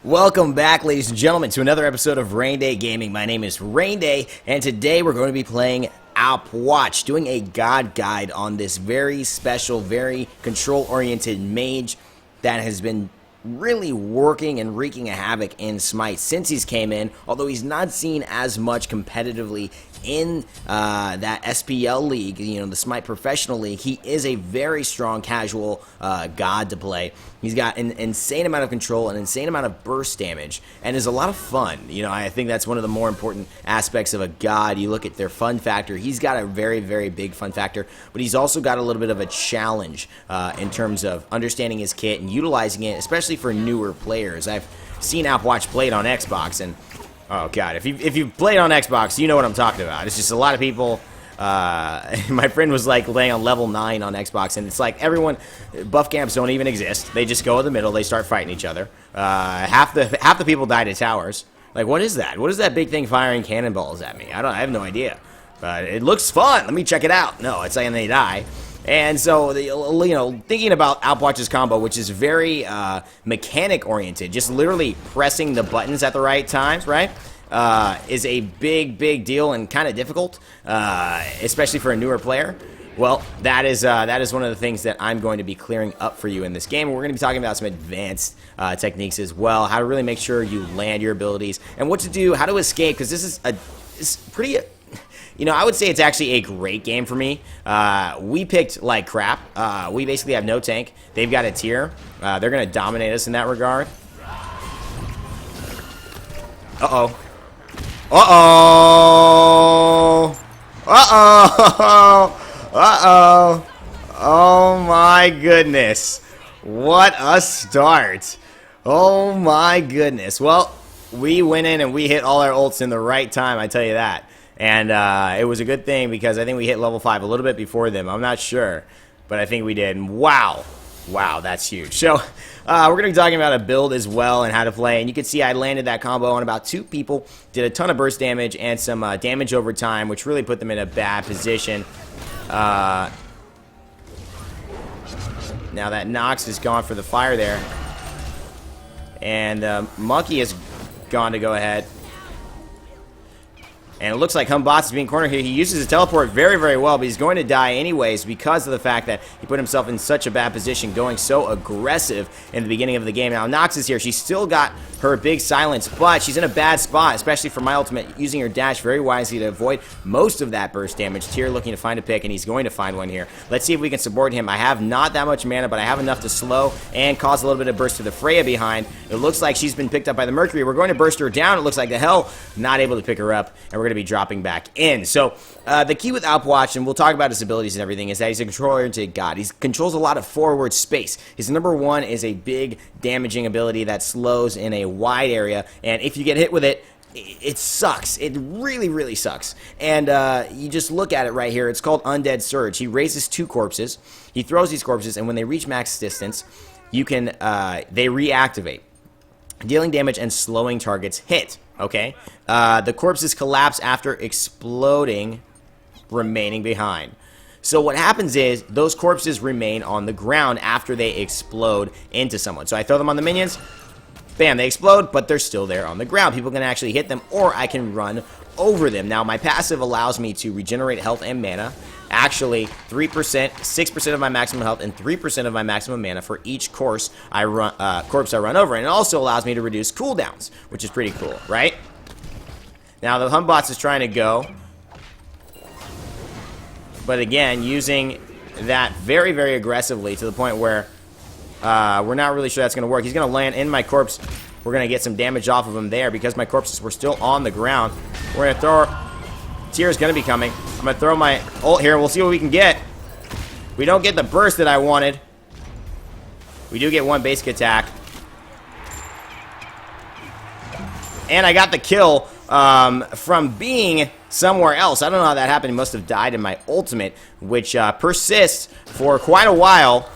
Welcome back, ladies and gentlemen, to another episode of Raynday Gaming. My name is Raynday, and today we're going to be playing Ah Puch, doing a god guide on this very special, very control-oriented mage that has been really working and wreaking a havoc in Smite since he's came in, although he's not seen as much competitively in that SPL league, you know, the Smite Professional League. He is a very strong casual god to play. He's got an insane amount of control, an insane amount of burst damage, and is a lot of fun. You know, I think that's one of the more important aspects of a god. You look at their fun factor. He's got a very, very big fun factor, but he's also got a little bit of a challenge in terms of understanding his kit and utilizing it, especially for newer players. I've seen Ah Puch played on Xbox, and oh god, if you've played on Xbox, you know what I'm talking about. It's just a lot of people. My friend was like laying on level 9 on Xbox, and it's like everyone, buff camps don't even exist. They just go in the middle, they start fighting each other. Half the people die to towers. Like, what is that? What is that big thing firing cannonballs at me? I have no idea. But it looks fun. Let me check it out. No, it's saying they die. And so, you know, thinking about Ah Puch's combo, which is very mechanic-oriented, just literally pressing the buttons at the right times, right, is a big deal and kind of difficult, especially for a newer player. Well, that is one of the things that I'm going to be clearing up for you in this game. We're going to be talking about some advanced techniques as well, how to really make sure you land your abilities, and what to do, how to escape, because this is it's pretty... You know, I would say it's actually a great game for me. We picked like crap. We basically have no tank. They've got a tier. They're going to dominate us in that regard. Uh-oh. Uh-oh. Uh-oh. Uh-oh. Oh, my goodness. What a start. Oh, my goodness. Well, we went in and we hit all our ults in the right time, I tell you that. And it was a good thing because I think we hit level 5 a little bit before them. I'm not sure, but I think we did. And wow. Wow, that's huge. So we're going to be talking about a build as well and how to play. And you can see I landed that combo on about 2 people, did a ton of burst damage and some damage over time, which really put them in a bad position. Now that Nox is gone for the fire there. And Monkey has gone to go ahead. And it looks like Humbots is being cornered here. He uses his teleport very well, but he's going to die anyways because of the fact that he put himself in such a bad position, going so aggressive in the beginning of the game. Now, Nox is here. She's still got her big silence, but she's in a bad spot, especially for my ultimate, using her dash very wisely to avoid most of that burst damage. Tyr looking to find a pick, and he's going to find one here. Let's see if we can support him. I have not that much mana, but I have enough to slow and cause a little bit of burst to the Freya behind. It looks like she's been picked up by the Mercury. We're going to burst her down. It looks like the hell, not able to pick her up, and we're going to be dropping back in. So the key with Ah Puch, and we'll talk about his abilities and everything, is that he's a control-oriented god. He controls a lot of forward space. His number 1 is a big damaging ability that slows in a wide area, and if you get hit with it, it sucks. It really sucks. And you just look at it right here. It's called Undead Surge. He raises 2 corpses. He throws these corpses, and when they reach max distance, you can they reactivate, dealing damage and slowing targets hit. Okay? The corpses collapse after exploding, remaining behind. So what happens is those corpses remain on the ground after they explode into someone. So I throw them on the minions, bam, they explode, but they're still there on the ground. People can actually hit them, or I can run over them. Now, my passive allows me to regenerate health and mana. Actually, 3%, 6% of my maximum health, and 3% of my maximum mana for each corpse I run over. And it also allows me to reduce cooldowns, which is pretty cool, right? Now, the Humbots is trying to go. But again, using that very aggressively to the point where we're not really sure that's going to work. He's going to land in my corpse. We're going to get some damage off of him there because my corpses were still on the ground. We're going to throw... Tyr's going to be coming. I'm going to throw my ult here. We'll see what we can get. We don't get the burst that I wanted. We do get 1 basic attack. And I got the kill from being somewhere else. I don't know how that happened. He must have died in my ultimate, which persists for quite a while,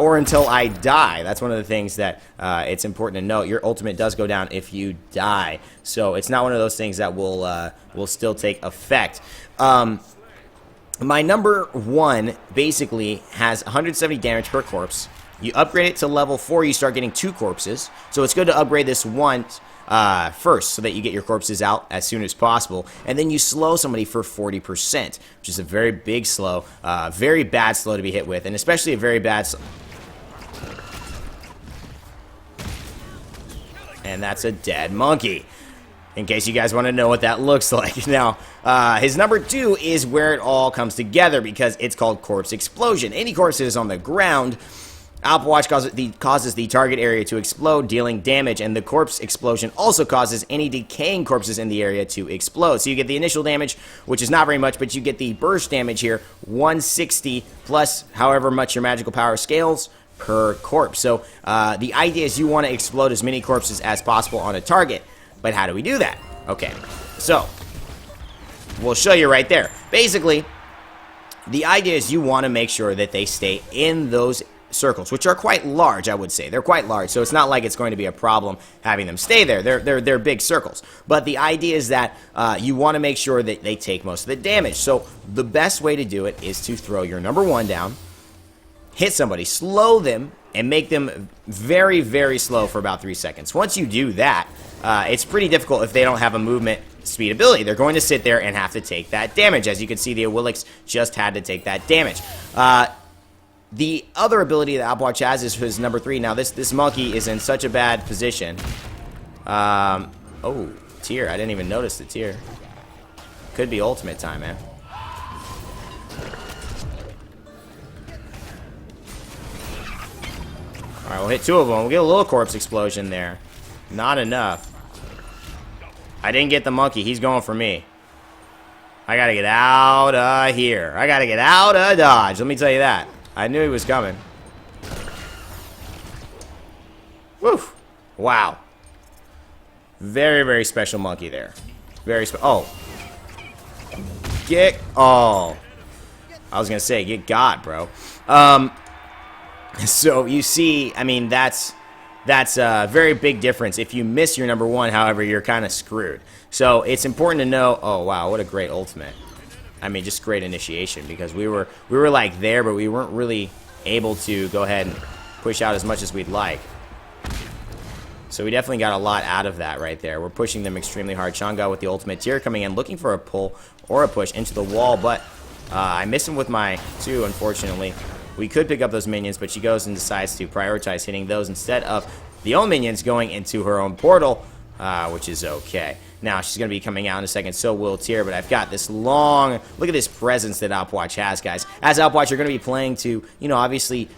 or until I die. That's one of the things that it's important to note. Your ultimate does go down if you die, so it's not one of those things that will still take effect. My number 1 basically has 170 damage per corpse, You upgrade it to level 4, you start getting 2 corpses. So it's good to upgrade this one first so that you get your corpses out as soon as possible. And then you slow somebody for 40%, which is a very big slow, very bad slow to be hit with, and especially a very bad and that's a dead monkey, in case you guys want to know what that looks like. Now, his number 2 is where it all comes together, because it's called Corpse Explosion. Any corpse that is on the ground, Ah Puch causes the target area to explode, dealing damage, and the Corpse Explosion also causes any decaying corpses in the area to explode. So you get the initial damage, which is not very much, but you get the burst damage here, 160 plus however much your magical power scales per corpse. So the idea is you want to explode as many corpses as possible on a target. But how do we do that? Okay, so we'll show you right there. Basically, the idea is you want to make sure that they stay in those circles, which are quite large, I would say. They're quite large, so it's not like it's going to be a problem having them stay there. They're big circles. But the idea is that you want to make sure that they take most of the damage. So the best way to do it is to throw your number 1 down, hit somebody, slow them, and make them very, very slow for about 3 seconds. Once you do that, it's pretty difficult if they don't have a movement speed ability. They're going to sit there and have to take that damage. As you can see, the Awilix just had to take that damage. The other ability that Ah Puch has is his number 3. Now, this monkey is in such a bad position. Oh, tier. I didn't even notice the tier. Could be ultimate time, man. Alright, we'll hit 2 of them. We'll get a little corpse explosion there. Not enough. I didn't get the monkey. He's going for me. I gotta get out of here. I gotta get out of Dodge. Let me tell you that. I knew he was coming. Woo! Wow. Very, very special monkey there. Very oh. Oh. I was gonna say, get God, bro. So you see, I mean, that's a very big difference. If you miss your number 1, however, you're kind of screwed. So it's important to know. Oh wow, what a great ultimate! I mean, just great initiation, because we were like there, but we weren't really able to go ahead and push out as much as we'd like. So we definitely got a lot out of that right there. We're pushing them extremely hard. Chang'e with the ultimate tier coming in, looking for a pull or a push into the wall, but I missed him with my 2, unfortunately. We could pick up those minions, but she goes and decides to prioritize hitting those instead of the own minions going into her own portal, which is okay. Now, she's going to be coming out in a second, so will Tier, but I've got this long... Look at this presence that Ah Puch has, guys. As Ah Puch, you're going to be playing to, you know, obviously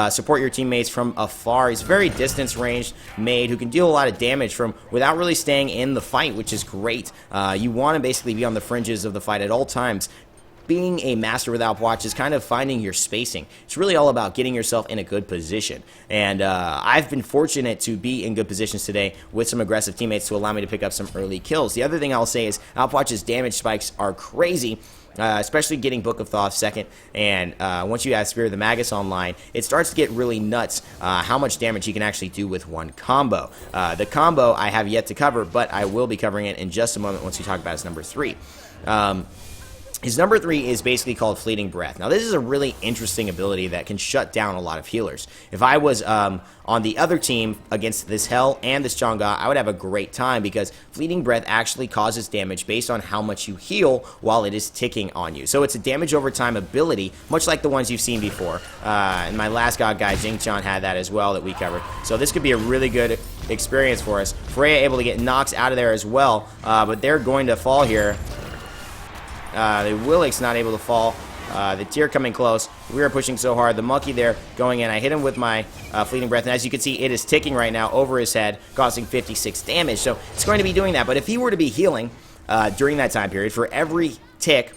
support your teammates from afar. He's a very distance-ranged mage who can deal a lot of damage from without really staying in the fight, which is great. You want to basically be on the fringes of the fight at all times. Being a master with Ah Puch is kind of finding your spacing. It's really all about getting yourself in a good position. And I've been fortunate to be in good positions today with some aggressive teammates to allow me to pick up some early kills. The other thing I'll say is Ah Puch's damage spikes are crazy. Especially getting Book of Thoth second, and once you have Spirit of the Magus online, it starts to get really nuts how much damage he can actually do with one combo. The combo I have yet to cover, but I will be covering it in just a moment once we talk about his number 3. His number 3 is basically called Fleeting Breath. Now, this is a really interesting ability that can shut down a lot of healers. If I was on the other team against this Hell and this Chang'e, I would have a great time because Fleeting Breath actually causes damage based on how much you heal while it is ticking on you. So it's a damage over time ability, much like the ones you've seen before. And my last god guy, Jingchan, had that as well that we covered. So this could be a really good experience for us. Freya able to get Nox out of there as well, but they're going to fall here. The Willick's not able to fall. The Tier coming close. We are pushing so hard. The Monkey there going in. I hit him with my Fleeting Breath, and as you can see, it is ticking right now over his head, causing 56 damage. So it's going to be doing that. But if he were to be healing during that time period, for every tick,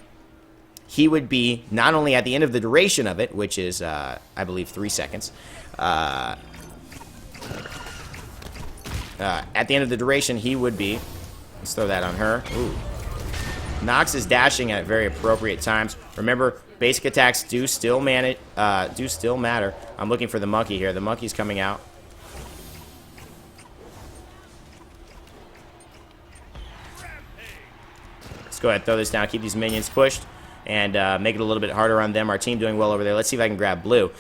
he would be not only at the end of the duration of it, which is, I believe, 3 seconds. At the end of the duration, he would be... Let's throw that on her. Ooh. Nox is dashing at very appropriate times. Remember, basic attacks do still matter. I'm looking for the Monkey here. The Monkey's coming out. Let's go ahead and throw this down. Keep these minions pushed and make it a little bit harder on them. Our team doing well over there. Let's see if I can grab blue.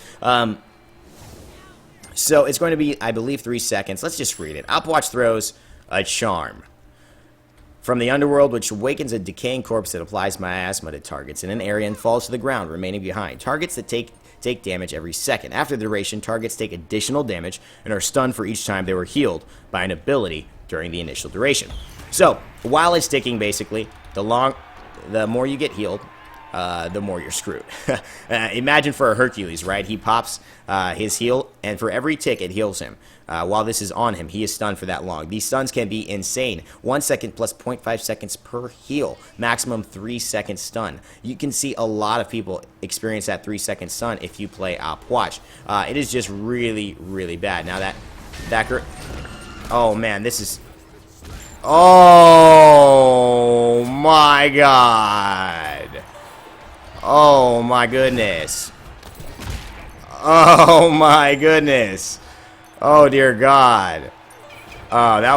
So it's going to be, I believe, 3 seconds. Let's just read it. Ah Puch throws a charm from the underworld, which awakens a decaying corpse that applies miasma to targets in an area and falls to the ground, remaining behind. Targets that take damage every second. After the duration, targets take additional damage and are stunned for each time they were healed by an ability during the initial duration. So while it's ticking, basically, the more you get healed, the more you're screwed. Imagine for a Hercules, right? He pops his heal, and for every tick, it heals him. While this is on him, he is stunned for that long. These stuns can be insane. 1 second plus 0.5 seconds per heal. Maximum 3 second stun. You can see a lot of people experience that 3 second stun if you play Ah Puch. It is just really, really bad. Now that oh man, this is... Oh my god. Oh my goodness. Oh my goodness. Oh dear God. Oh, that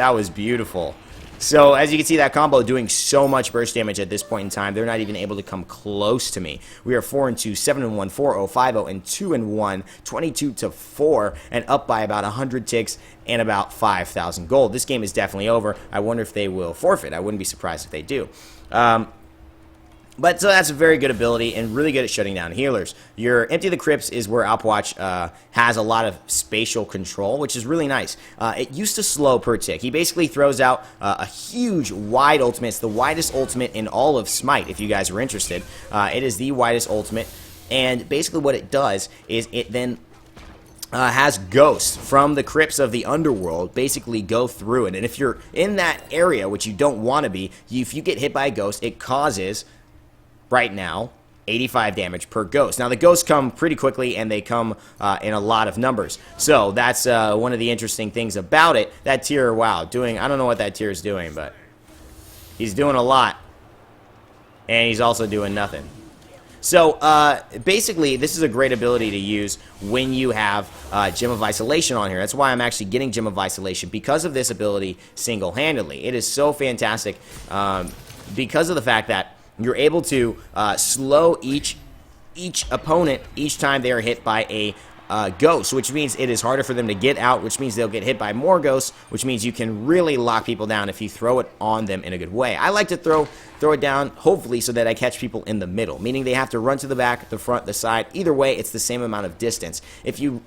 was beautiful. So as you can see, that combo doing so much burst damage at this point in time, they're not even able to come close to me. We are 4-2, 7-1, 4-0, 5-0, and 2-1, 22-4, and up by about 100 ticks and about 5,000 gold. This game is definitely over. I wonder if they will forfeit. I wouldn't be surprised if they do. But so that's a very good ability and really good at shutting down healers. Your Empty the Crypts is where Ah Puch has a lot of spatial control, which is really nice. It used to slow per tick. He basically throws out a huge wide ultimate. It's the widest ultimate in all of Smite, if you guys are interested. It is the widest ultimate, and basically what it does is it then has ghosts from the crypts of the underworld basically go through it. And if you're in that area, which you don't want to be, if you get hit by a ghost, it causes... right now, 85 damage per ghost. Now, the ghosts come pretty quickly, and they come in a lot of numbers. So, that's one of the interesting things about it. That tier, wow, I don't know what that tier is doing, but he's doing a lot. And he's also doing nothing. So, basically, this is a great ability to use when you have Gem of Isolation on here. That's why I'm actually getting Gem of Isolation, because of this ability single-handedly. It is so fantastic because of the fact that you're able to slow each opponent each time they are hit by a ghost, which means it is harder for them to get out, which means they'll get hit by more ghosts, which means you can really lock people down if you throw it on them in a good way. I like to throw it down, hopefully, so that I catch people in the middle, meaning they have to run to the back, the front, the side. Either way, it's the same amount of distance. If you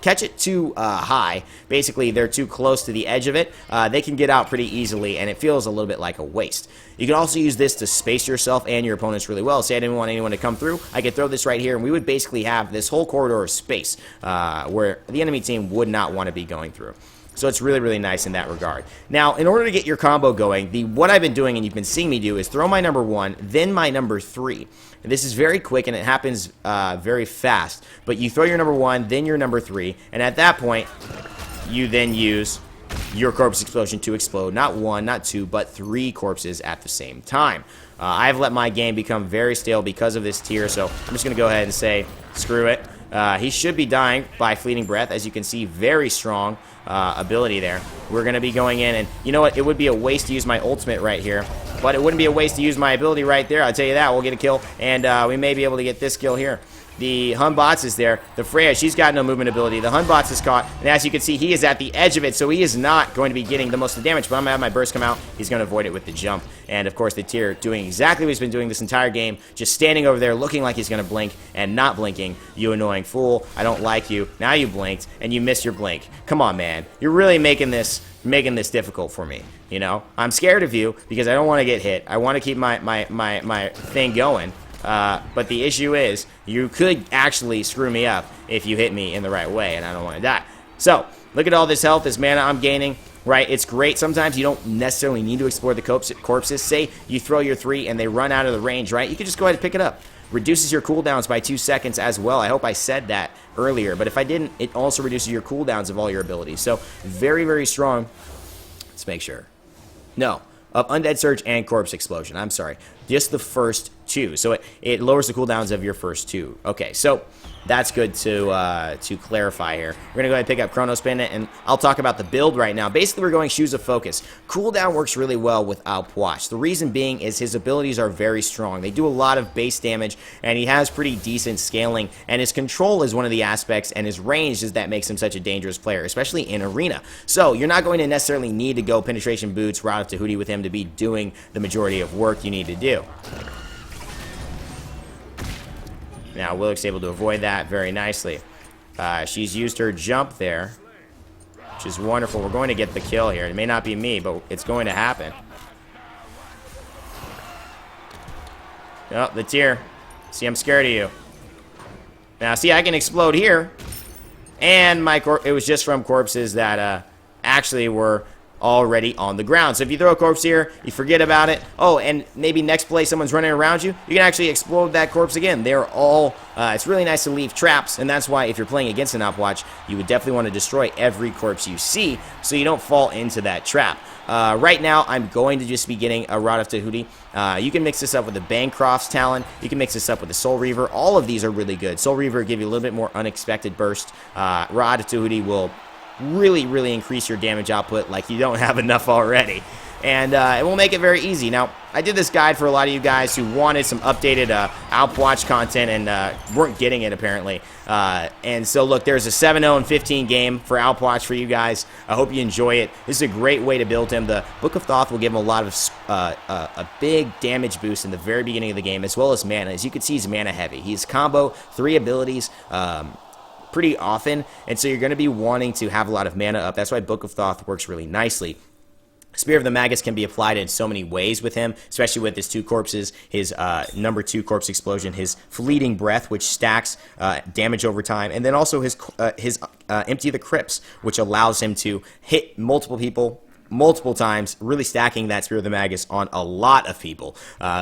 catch it too high, basically they're too close to the edge of it, they can get out pretty easily, and it feels a little bit like a waste. You can also use this to space yourself and your opponents really well. Say I didn't want anyone to come through, I could throw this right here, and we would basically have this whole corridor of space where the enemy team would not want to be going through. So it's really, really nice in that regard. Now, in order to get your combo going, what I've been doing, and you've been seeing me do, is throw my number 1, then my number 3. And this is very quick, and it happens very fast. But you throw your number 1, then your number 3, and at that point, you then use your Corpse Explosion to explode not 1, not 2, but 3 corpses at the same time. I've let my game become very stale because of this tier, so I'm just going to go ahead and say, screw it. He should be dying by Fleeting Breath. As you can see, very strong ability there. We're going to be going in, and you know what? It would be a waste to use my ultimate right here, but it wouldn't be a waste to use my ability right there. I'll tell you that. We'll get a kill, and we may be able to get this kill here. The Hunbots is there. The Freya, she's got no movement ability. The Hunbots is caught, and as you can see, he is at the edge of it, so he is not going to be getting the most of the damage, but I'm going to have my burst come out. He's going to avoid it with the jump. And, of course, the tier doing exactly what he's been doing this entire game, just standing over there looking like he's going to blink and not blinking. You annoying fool. I don't like you. Now you blinked, and you missed your blink. Come on, man. You're really making this difficult for me, you know? I'm scared of you because I don't want to get hit. I want to keep my thing going. But the issue is, you could actually screw me up if you hit me in the right way, and I don't want to die. So, look at all this health, this mana I'm gaining, right? It's great. Sometimes you don't necessarily need to explore the corpses. Say you throw your 3 and they run out of the range, right? You can just go ahead and pick it up. Reduces your cooldowns by 2 seconds as well. I hope I said that earlier, but if I didn't, it also reduces your cooldowns of all your abilities. So, very, very strong. Let's make sure. No. Of Undead Surge and Corpse Explosion. I'm sorry. Just the first choose. So it lowers the cooldowns of your first 2. Okay, so that's good to clarify here. We're going to go ahead and pick up Chronos Pendant, and I'll talk about the build right now. Basically, we're going Shoes of Focus. Cooldown works really well with Ah Puch. The reason being is his abilities are very strong. They do a lot of base damage, and he has pretty decent scaling, and his control is one of the aspects, and his range is that makes him such a dangerous player, especially in Arena. So you're not going to necessarily need to go Penetration Boots, Rod of Tahuti with him to be doing the majority of work you need to do. Now, Willick's able to avoid that very nicely. She's used her jump there, which is wonderful. We're going to get the kill here. It may not be me, but it's going to happen. Oh, the tear. See, I'm scared of you. Now, see, I can explode here. And it was just from corpses that actually were already on the ground. So if you throw a corpse here, you forget about it. Oh, and maybe next play someone's running around you, you can actually explode that corpse again. They're all, it's really nice to leave traps, and that's why if you're playing against an Ah Puch, you would definitely want to destroy every corpse you see so you don't fall into that trap. Right now, I'm going to just be getting a Rod of Tahuti. You can mix this up with the Bancroft's Talon. You can mix this up with the Soul Reaver. All of these are really good. Soul Reaver will give you a little bit more unexpected burst. Rod of Tahuti will really increase your damage output like you don't have enough already. And it will make it very easy. Now, I did this guide for a lot of you guys who wanted some updated Ah Puch content and weren't getting it, apparently. And so, look, there's a 7-0 and 15 game for Ah Puch for you guys. I hope you enjoy it. This is a great way to build him. The Book of Thoth will give him a lot of a big damage boost in the very beginning of the game, as well as mana. As you can see, he's mana heavy. He's combo 3 abilities pretty often, and so you're going to be wanting to have a lot of mana up. That's why Book of Thoth works really nicely. Spear of the Magus can be applied in so many ways with him, especially with his 2 corpses, his number 2 corpse explosion, his fleeting breath, which stacks damage over time, and then also his empty the crypts, which allows him to hit multiple people multiple times, really stacking that Spear of the Magus on a lot of people,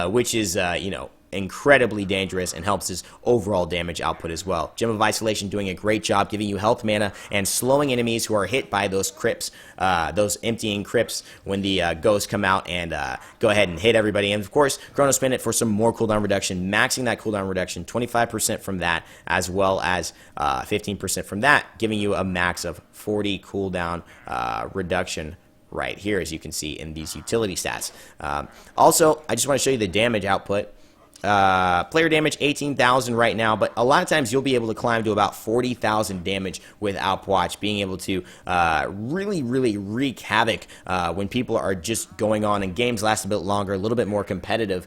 which is, you know, incredibly dangerous and helps his overall damage output as well. Gem of Isolation doing a great job giving you health, mana, and slowing enemies who are hit by those crypts, those emptying crypts when the ghosts come out and go ahead and hit everybody. And of course, Chronos Pendant for some more cooldown reduction, maxing that cooldown reduction, 25% from that, as well as 15% from that, giving you a max of 40 cooldown reduction right here, as you can see in these utility stats. Also, I just want to show you the damage output. Player damage 18,000 right now, but a lot of times you'll be able to climb to about 40,000 damage with Ah Puch, being able to really wreak havoc when people are just going on and games last a bit longer, a little bit more competitive.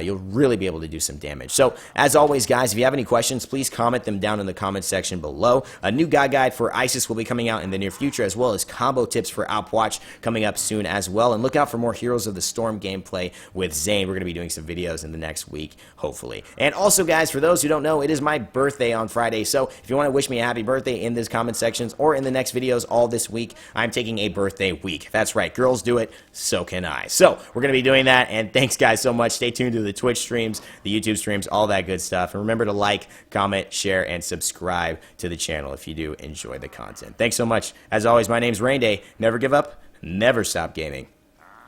You'll really be able to do some damage. So as always, guys, if you have any questions, please comment them down in the comment section below. A new God Guide for Isis will be coming out in the near future, as well as combo tips for Ah Puch coming up soon as well. And look out for more Heroes of the Storm gameplay with Zane. We're going to be doing some videos in the next week, hopefully. And also, guys, for those who don't know, it is my birthday on Friday, so if you want to wish me a happy birthday in this comment sections or in the next videos all this week, I'm taking a birthday week. That's right, girls do it, so can I. So we're going to be doing that, and thanks, guys, so much. Stay tuned to the Twitch streams, the YouTube streams, all that good stuff. And remember to like, comment, share, and subscribe to the channel if you do enjoy the content. Thanks so much. As always, my name's Raynday. Never give up, never stop gaming,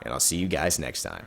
and I'll see you guys next time.